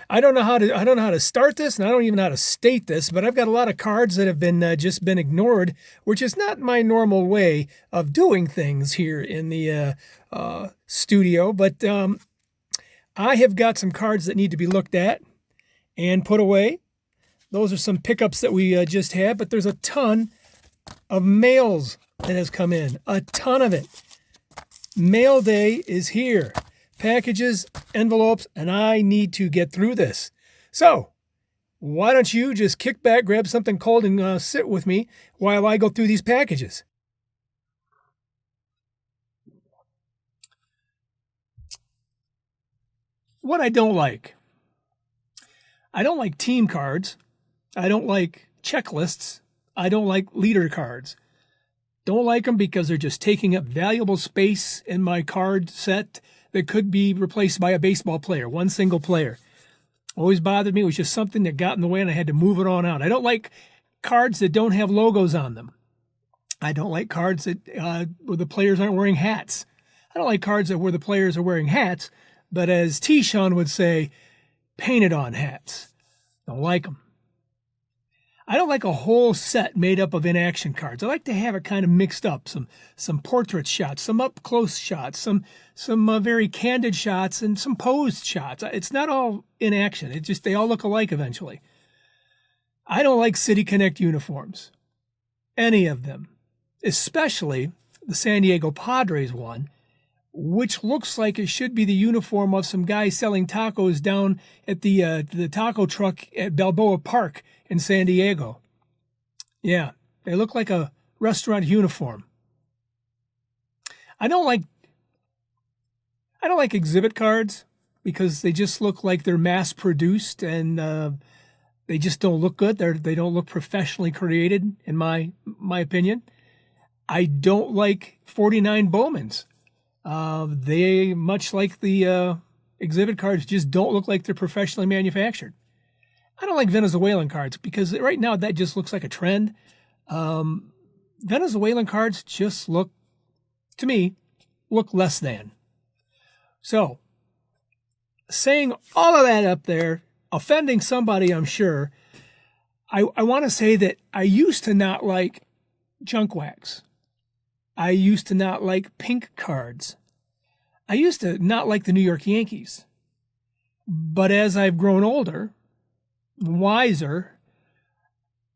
I don't know how to start this, and I don't even know how to state this, but I've got a lot of cards that have been just been ignored, which is not my normal way of doing things here in the studio. But I have got some cards that need to be looked at and put away. Those are some pickups that we just had, but there's a ton of mails that has come in, a ton of it. Mail day is here. Packages, envelopes, and I need to get through this. So, why don't you just kick back, grab something cold, and sit with me while I go through these packages? What I don't like team cards. I don't like checklists. I don't like leader cards. Don't like them because they're just taking up valuable space in my card set that could be replaced by a baseball player, one single player. Always bothered me. It was just something that got in the way and I had to move it on out. I don't like cards that don't have logos on them. I don't like cards that where the players aren't wearing hats. I don't like cards that where the players are wearing hats, but as T-Sean would say, painted on hats. Don't like them. I don't like a whole set made up of inaction cards. I like to have it kind of mixed up. Some portrait shots, some up close shots, some very candid shots, and some posed shots. It's not all inaction. It just they all look alike eventually. I don't like City Connect uniforms, any of them, especially the San Diego Padres one, which looks like it should be the uniform of some guy selling tacos down at the taco truck at Balboa Park in San Diego. Yeah, they look like a restaurant uniform. I don't like exhibit cards because they just look like they're mass produced and they just don't look good. They don't look professionally created, in my opinion. I don't like 49 Bowmans. They, much like the exhibit cards, just don't look like they're professionally manufactured. I don't like Venezuelan cards because right now that just looks like a trend. Venezuelan cards just look, to me, look less than. So, saying all of that up there, offending somebody, I'm sure, I want to say that I used to not like junk wax. I used to not like pink cards. I used to not like the New York Yankees. But as I've grown older, wiser,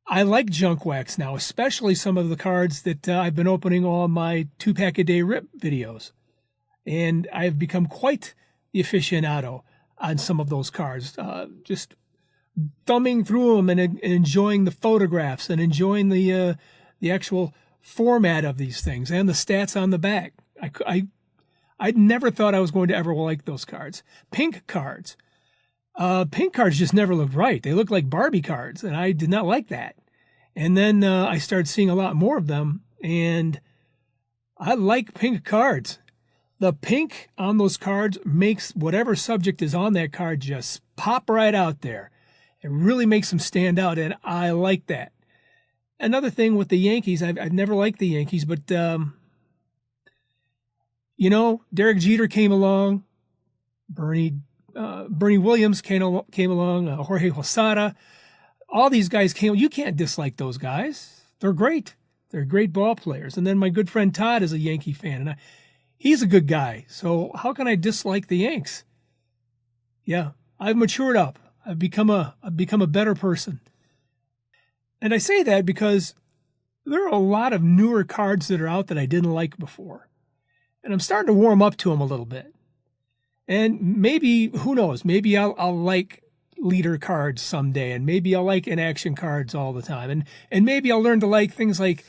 I like junk wax now, especially some of the cards that I've been opening on my 2-pack-a-day rip videos. And I've become quite the aficionado on some of those cards, just thumbing through them and enjoying the photographs and enjoying the actual format of these things and the stats on the back. I never thought I was going to ever like those cards. Pink cards just never looked right. They looked like Barbie cards, and I did not like that. And then I started seeing a lot more of them, and I like pink cards. The pink on those cards makes whatever subject is on that card just pop right out there. It really makes them stand out, and I like that. Another thing with the Yankees, I've never liked the Yankees, but, Derek Jeter came along, Bernie Williams came along, Jorge Posada. All these guys came. You can't dislike those guys. They're great. They're great ball players. And then my good friend Todd is a Yankee fan, and he's a good guy. So how can I dislike the Yanks? Yeah, I've matured up. I've become a better person. And I say that because there are a lot of newer cards that are out that I didn't like before. And I'm starting to warm up to them a little bit. And maybe, who knows, maybe I'll like leader cards someday, and maybe I'll like inaction cards all the time. And maybe I'll learn to like things like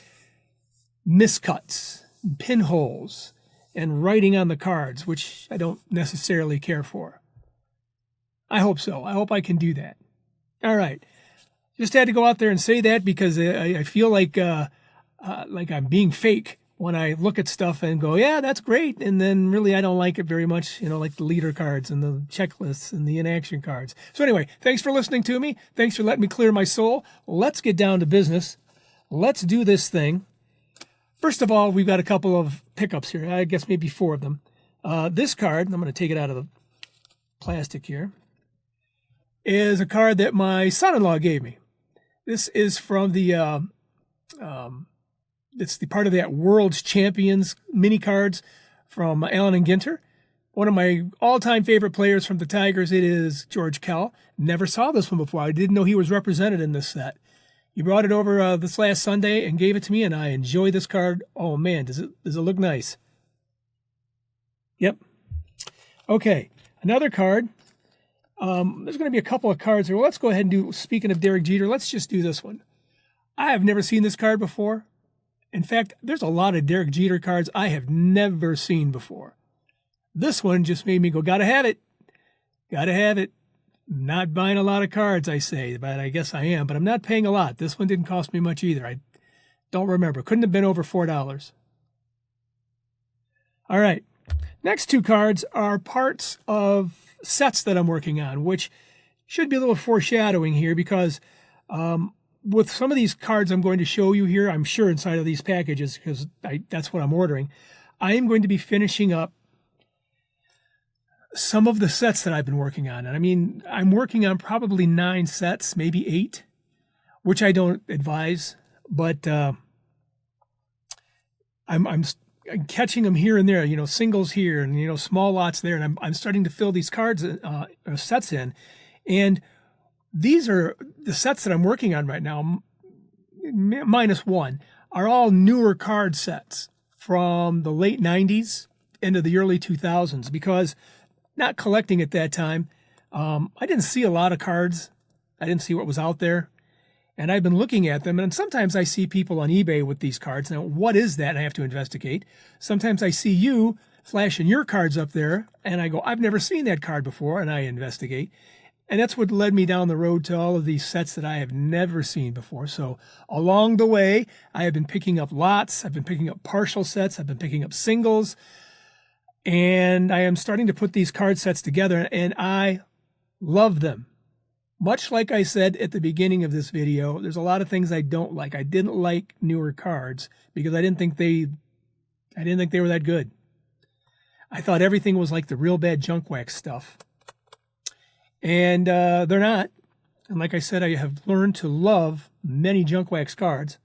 miscuts, pinholes, and writing on the cards, which I don't necessarily care for. I hope so. I hope I can do that. All right. Just had to go out there and say that because I feel like I'm being fake when I look at stuff and go, yeah, that's great. And then really I don't like it very much, like the leader cards and the checklists and the inaction cards. So anyway, thanks for listening to me. Thanks for letting me clear my soul. Let's get down to business. Let's do this thing. First of all, we've got a couple of pickups here. I guess maybe 4 of them. This card, I'm going to take it out of the plastic here. is a card that my son-in-law gave me. This is from the, it's the part of that World's Champions mini cards from Allen and Ginter. One of my all-time favorite players from the Tigers, it is George Kell. Never saw this one before. I didn't know he was represented in this set. He brought it over this last Sunday and gave it to me, and I enjoy this card. Oh, man, does it look nice. Yep. Okay, another card. There's going to be a couple of cards here. Well, let's go ahead and do, speaking of Derek Jeter, let's just do this one. I have never seen this card before. In fact, there's a lot of Derek Jeter cards I have never seen before. This one just made me go, gotta have it. Gotta have it. Not buying a lot of cards, I say, but I guess I am. But I'm not paying a lot. This one didn't cost me much either. I don't remember. Couldn't have been over $4. All right. Next two cards are parts of sets that I'm working on, which should be a little foreshadowing here because with some of these cards I'm going to show you here, I'm sure inside of these packages, because that's what I'm ordering, I am going to be finishing up some of the sets that I've been working on. And I mean, I'm working on probably 9 sets, maybe 8, which I don't advise, but I'm catching them here and there, you know, singles here and, you know, small lots there. And I'm starting to fill these cards, sets in. And these are the sets that I'm working on right now, minus one, are all newer card sets from the late 90s into the early 2000s, because not collecting at that time, I didn't see a lot of cards. I didn't see what was out there. And I've been looking at them, and sometimes I see people on eBay with these cards. Now, what is that? And I have to investigate. Sometimes I see you flashing your cards up there, and I go, I've never seen that card before, and I investigate. And that's what led me down the road to all of these sets that I have never seen before. So along the way, I have been picking up lots. I've been picking up partial sets. I've been picking up singles. And I am starting to put these card sets together, and I love them. Much like I said at the beginning of this video, there's a lot of things I don't like. I didn't like newer cards because I didn't think they were that good. I thought everything was like the real bad junk wax stuff. And they're not. And like I said, I have learned to love many junk wax cards.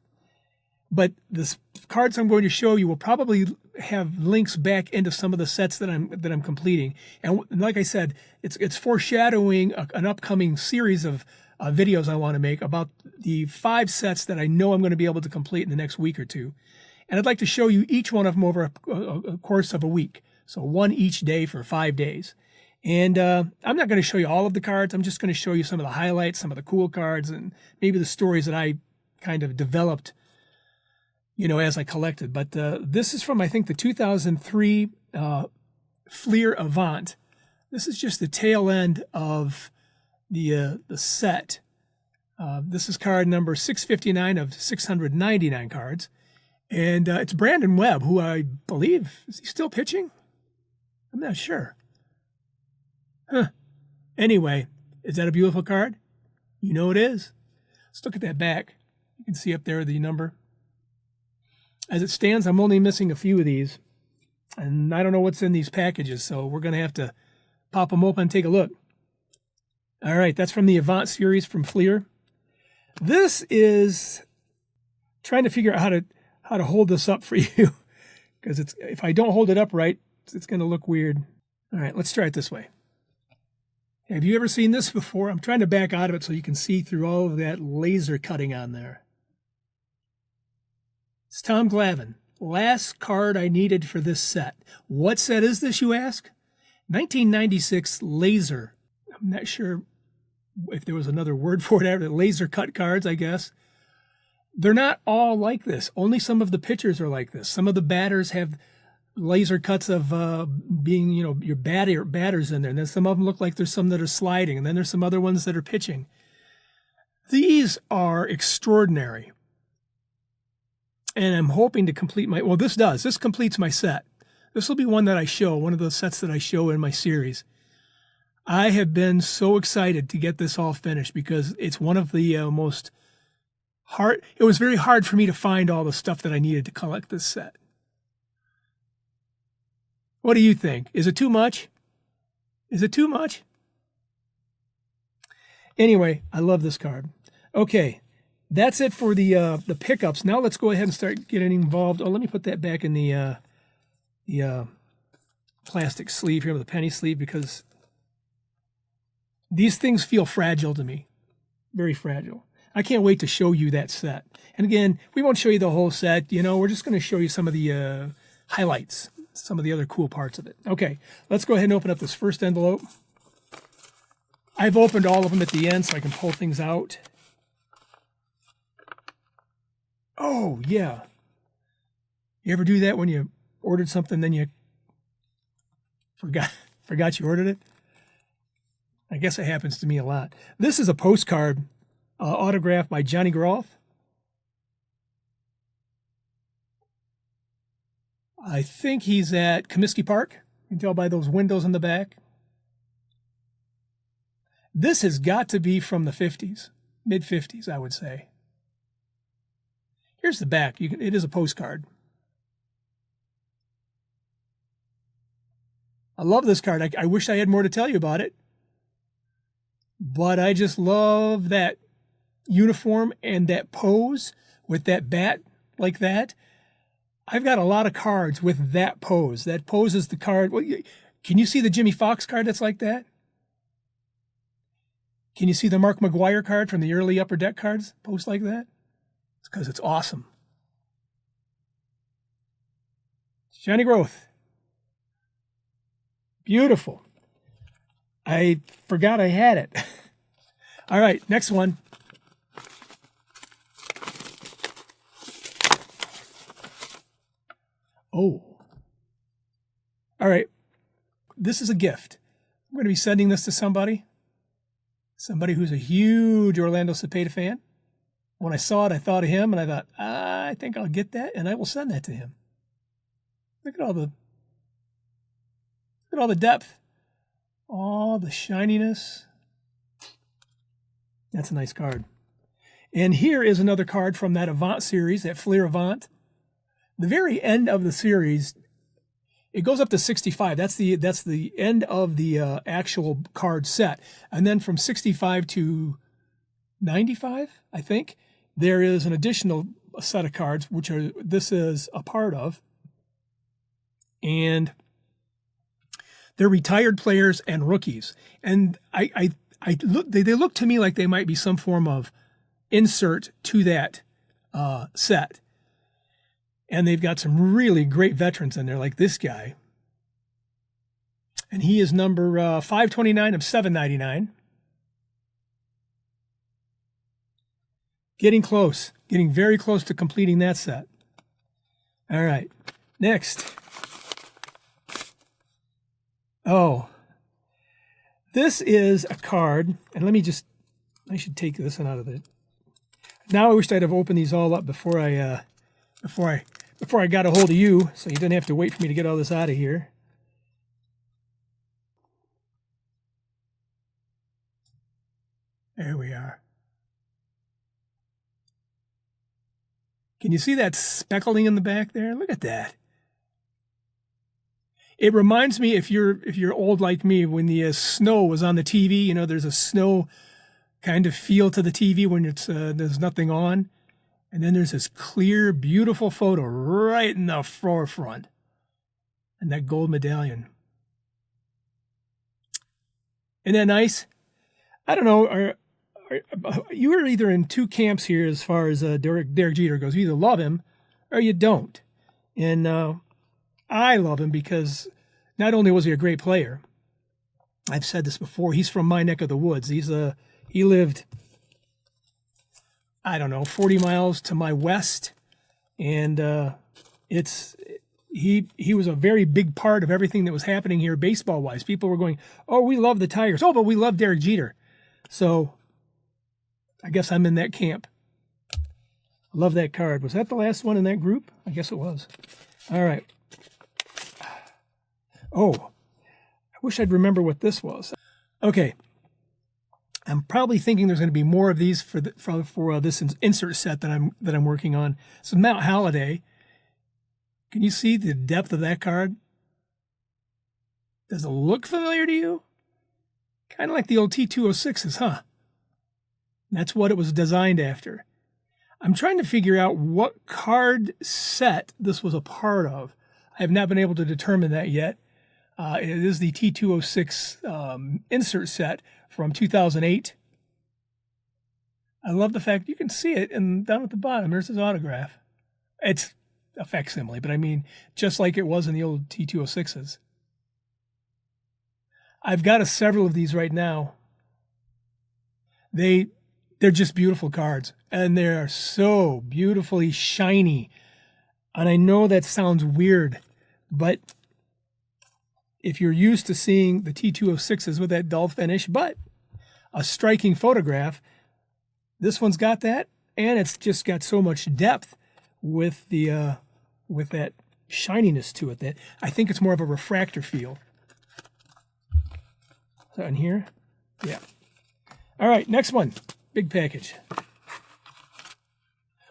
But the cards I'm going to show you will probably have links back into some of the sets that I'm completing. And like I said, it's foreshadowing an upcoming series of videos I want to make about the 5 sets that I know I'm going to be able to complete in the next week or two. And I'd like to show you each one of them over a course of a week. So one each day for 5 days. And I'm not going to show you all of the cards. I'm just going to show you some of the highlights, some of the cool cards, and maybe the stories that I kind of developed, you know, as I collected. But this is from, I think, the 2003 Fleer Avant. This is just the tail end of the set. This is card number 659 of 699 cards. And it's Brandon Webb, who I believe, is he still pitching? I'm not sure. Huh. Anyway, is that a beautiful card? You know it is. Let's look at that back. You can see up there the number. As it stands, I'm only missing a few of these, and I don't know what's in these packages, so we're going to have to pop them open and take a look. All right, that's from the Avant series from Fleer. This is trying to figure out how to hold this up for you, because if I don't hold it up right, it's going to look weird. All right, let's try it this way. Have you ever seen this before? I'm trying to back out of it so you can see through all of that laser cutting on there. It's Tom Glavine. Last card I needed for this set. What set is this, you ask? 1996 laser. I'm not sure if there was another word for it, laser cut cards, I guess. They're not all like this. Only some of the pitchers are like this. Some of the batters have laser cuts of being, you know, your batters in there. And then some of them look like there's some that are sliding. And then there's some other ones that are pitching. These are extraordinary. And I'm hoping to complete my, well, this completes my set. This will be one that I show, one of the sets that I show in my series. I have been so excited to get this all finished because it's one of the most hard, it was very hard for me to find all the stuff that I needed to collect this set. What do you think? Is it too much? Is it too much? Anyway, I love this card. Okay, that's it for the pickups. Now let's go ahead and start getting involved. Oh, let me put that back in the plastic sleeve here with the penny sleeve, because these things feel fragile to me. Very fragile. I can't wait to show you that set. And again, we won't show you the whole set. You know, we're just going to show you some of the highlights, some of the other cool parts of it. Okay, let's go ahead and open up this first envelope. I've opened all of them at the end so I can pull things out. Oh, yeah. You ever do that when you ordered something, then you forgot you ordered it? I guess it happens to me a lot. This is a postcard autographed by Johnny Groth. I think he's at Comiskey Park. You can tell by those windows in the back. This has got to be from the 50s, mid-50s, I would say. Here's the back. It is a postcard. I love this card. I wish I had more to tell you about it. But I just love that uniform and that pose with that bat like that. I've got a lot of cards with that pose. That pose is the card. Well, can you see the Jimmy Fox card that's like that? Can you see the Mark McGwire card from the early Upper Deck cards posed like that? It's because it's awesome. Johnny Groth. Beautiful. I forgot I had it. All right, next one. Oh. All right. This is a gift. I'm going to be sending this to somebody who's a huge Orlando Cepeda fan. When I saw it, I thought of him, and I thought, I think I'll get that, and I will send that to him. Look at all the depth, all the shininess. That's a nice card. And here is another card from that Avant series, that Fleer Avant. The very end of the series, it goes up to 65. That's the end of the actual card set. And then from 65 to 95, I think, there is an additional set of cards, which this is a part of. And they're retired players and rookies. And they look to me like they might be some form of insert to that set. And they've got some really great veterans in there, like this guy. And he is number 529 of 799. Getting close. Getting very close to completing that set. All right. Next. Oh. This is a card. And I should take this one out of it. Now I wish I'd have opened these all up before I got a hold of you, so you didn't have to wait for me to get all this out of here. There we are. Can you see that speckling in the back there? Look at that. It reminds me, if you're old like me, when the snow was on the TV. You know, there's a snow kind of feel to the TV when there's nothing on. And then there's this clear, beautiful photo right in the forefront. And that gold medallion. Isn't that nice? I don't know. You are either in two camps here as far as Derek Jeter goes. You either love him or you don't. And I love him because not only was he a great player, I've said this before, he's from my neck of the woods. He lived, I don't know, 40 miles to my west, and he was a very big part of everything that was happening here baseball-wise. People were going, oh, we love the Tigers. Oh, but we love Derek Jeter. So I guess I'm in that camp. I love that card. Was that the last one in that group? I guess it was. All right. Oh, I wish I'd remember what this was. Okay. I'm probably thinking there's going to be more of these for this insert set that I'm working on. So Mount Halliday. Can you see the depth of that card? Does it look familiar to you? Kind of like the old T206s, huh? That's what it was designed after. I'm trying to figure out what card set this was a part of. I have not been able to determine that yet. It is the T206 insert set from 2008. I love the fact you can see it, and down at the bottom, there's his autograph. It's a facsimile, but I mean, just like it was in the old T206s. I've got several of these right now. They're just beautiful cards, and they are so beautifully shiny. And I know that sounds weird, but if you're used to seeing the T206s with that dull finish, but a striking photograph, this one's got that, and it's just got so much depth with the with that shininess to it that I think it's more of a refractor feel. So in here, yeah. All right, next one, big package.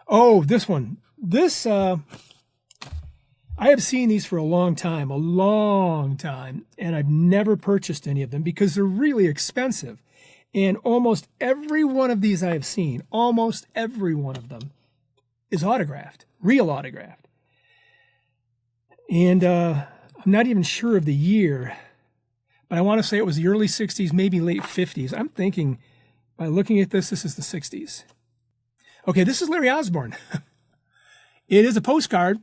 Oh, this one. This I have seen these for a long time, and I've never purchased any of them because they're really expensive. And almost every one of these I have seen, almost every one of them, is autographed, real autographed. And I'm not even sure of the year, but I want to say it was the early 60s, maybe late 50s. I'm thinking, by looking at this, this is the 60s. Okay, this is Larry Osborne. It is a postcard.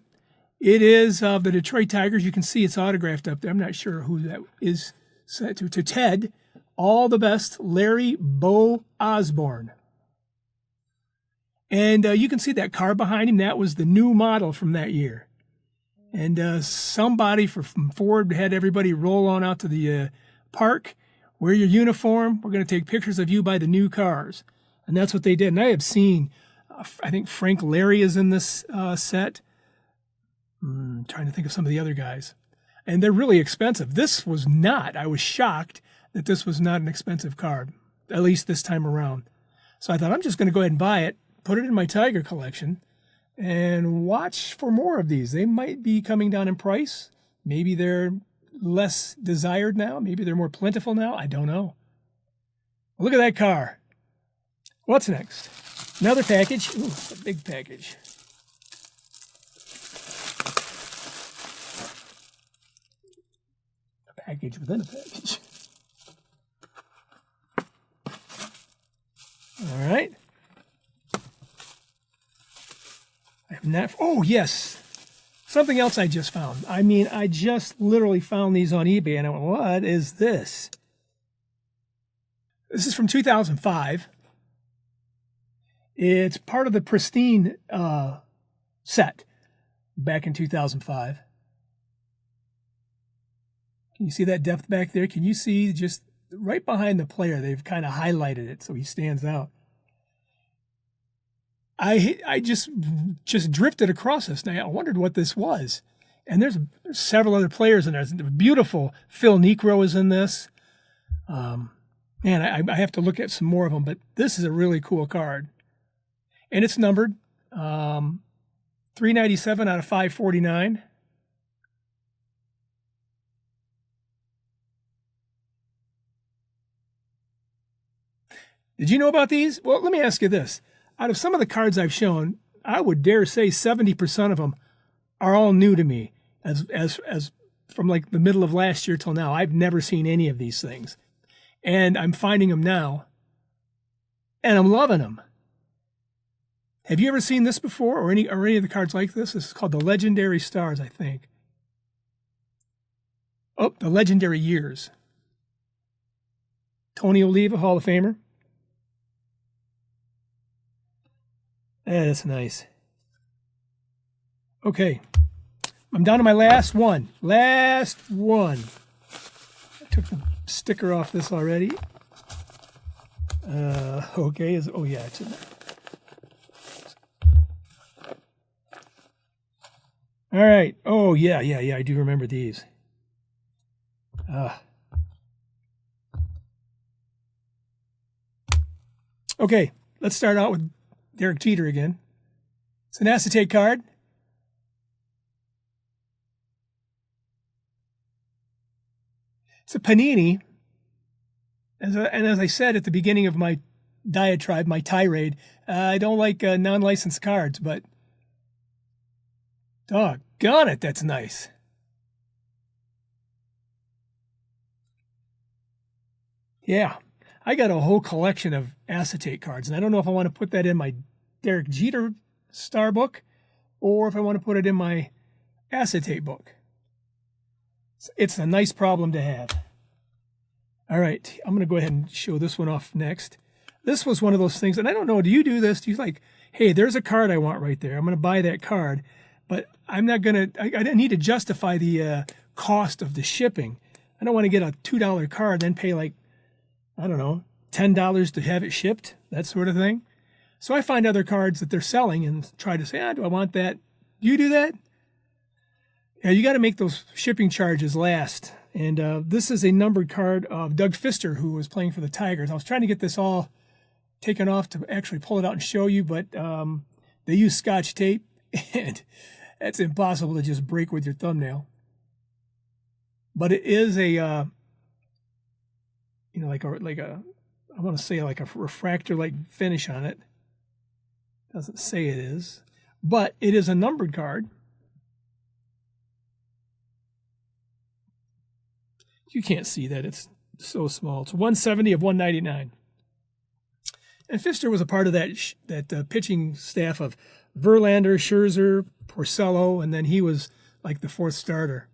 It is of the Detroit Tigers. You can see it's autographed up there. I'm not sure who that is set to Ted. All the best, Larry Bo Osborne. And you can see that car behind him. That was the new model from that year. And somebody from Ford had everybody roll on out to the park, wear your uniform. We're going to take pictures of you by the new cars. And that's what they did. And I have seen, I think Frank Larry is in this set. Trying to think of some of the other guys. And they're really expensive. This was not. I was shocked that this was not an expensive card, at least this time around. So I thought, I'm just going to go ahead and buy it, put it in my Tiger collection, and watch for more of these. They might be coming down in price. Maybe they're less desired now. Maybe they're more plentiful now. I don't know. Well, look at that car. What's next? Another package. Ooh, a big package. A package within a package. All right. I have not. Oh, yes. Something else I just found. I mean, I just literally found these on eBay, and I went, what is this? This is from 2005. It's part of the Pristine set back in 2005. Can you see that depth back there? Can you see just right behind the player? They've kind of highlighted it so he stands out. I just drifted across this. Now I wondered what this was. And there's several other players in there. It's beautiful. Phil Niekro is in this. Man, I have to look at some more of them, but this is a really cool card. And it's numbered 397 out of 549. Did you know about these? Well, let me ask you this. Out of some of the cards I've shown, I would dare say 70% of them are all new to me. As from like the middle of last year till now, I've never seen any of these things. And I'm finding them now. And I'm loving them. Have you ever seen this before, or any of the cards like this? This is called the Legendary Stars, I think. Oh, the Legendary Years. Tony Oliva, Hall of Famer. That's nice. Okay. I'm down to my last one. Last one. I took the sticker off this already. Okay. Oh, yeah, it's in there. All right. Oh, yeah. I do remember these. Okay. Let's start out with Derek Jeter again. It's an acetate card. It's a Panini. And as I said at the beginning of my diatribe, my tirade. I don't like non-licensed cards, but doggone it, that's nice. Yeah, I got a whole collection of acetate cards, and I don't know if I want to put that in my Derek Jeter star book or if I want to put it in my acetate book. It's a nice problem to have. All right, I'm going to go ahead and show this one off next. This was one of those things, and I don't know, do you do this? Do you like, hey, there's a card I want right there. I'm going to buy that card, but I'm not going to, I need to justify the cost of the shipping. I don't want to get a $2 card, then pay like, I don't know, $10 to have it shipped, that sort of thing. So I find other cards that they're selling and try to say, do I want that? Do you do that? Yeah, you got to make those shipping charges last. And this is a numbered card of Doug Fister, who was playing for the Tigers. I was trying to get this all taken off to actually pull it out and show you, but they use Scotch tape, and it's impossible to just break with your thumbnail. But it is a like a, I want to say like a refractor-like finish on it. Doesn't say it is, but it is a numbered card. You can't see that, it's so small. It's 170 of 199. And Fister was a part of that pitching staff of Verlander, Scherzer, Porcello, and then he was like the fourth starter.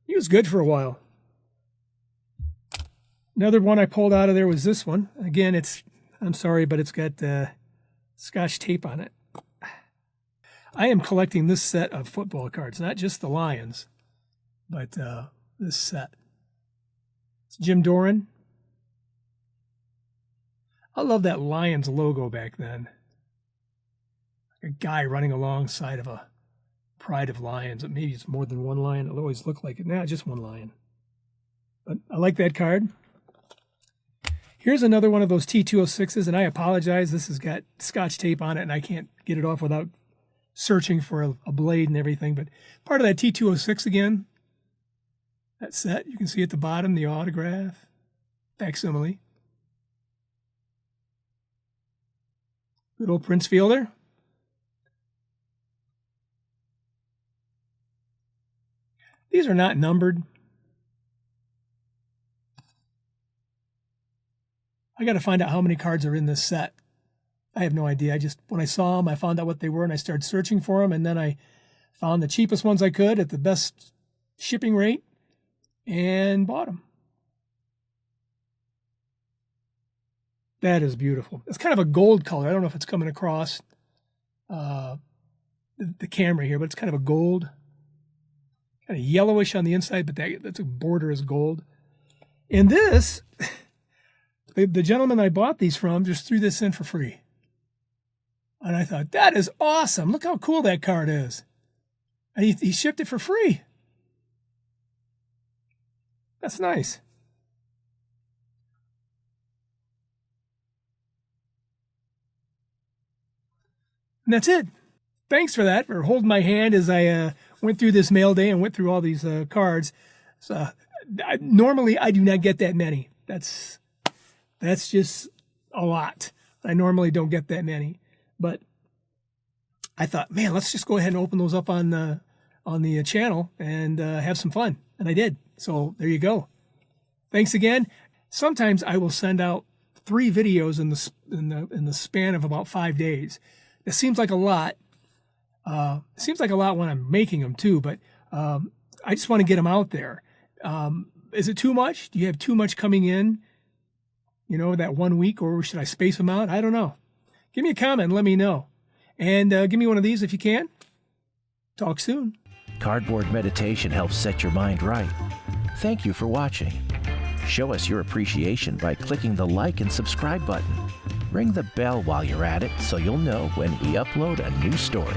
He was good for a while. Another one I pulled out of there was this one. Again, I'm sorry, but it's got Scotch tape on it. I am collecting this set of football cards, not just the Lions, but this set. It's Jim Doran. I love that Lions logo back then. Like a guy running alongside of a pride of lions. Maybe it's more than one lion. It'll always look like it. Nah, just one lion. But I like that card. Here's another one of those T206s, and I apologize. This has got Scotch tape on it, and I can't get it off without searching for a blade and everything. But part of that T206 again, that set, you can see at the bottom, the autograph, facsimile. Good old Prince Fielder. These are not numbered. I got to find out how many cards are in this set. I have no idea. When I saw them, I found out what they were, and I started searching for them, and then I found the cheapest ones I could at the best shipping rate and bought them. That is beautiful. It's kind of a gold color. I don't know if it's coming across the camera here, but it's kind of a gold. Kind of yellowish on the inside, but that's a border is gold. And this, the gentleman I bought these from just threw this in for free. And I thought, that is awesome. Look how cool that card is. And he shipped it for free. That's nice. And that's it. Thanks for that, for holding my hand as I went through this mail day and went through all these cards. So, normally, I do not get that many. That's just a lot. I normally don't get that many. But I thought, man, let's just go ahead and open those up on the channel and have some fun. And I did. So there you go. Thanks again. Sometimes I will send out 3 videos in the span of about 5 days. It seems like a lot. It seems like a lot when I'm making them too, but I just want to get them out there. Is it too much? Do you have too much coming in, that 1 week, or should I space them out? I don't know. Give me a comment and let me know. And give me one of these if you can. Talk soon. Cardboard meditation helps set your mind right. Thank you for watching. Show us your appreciation by clicking the like and subscribe button. Ring the bell while you're at it so you'll know when we upload a new story.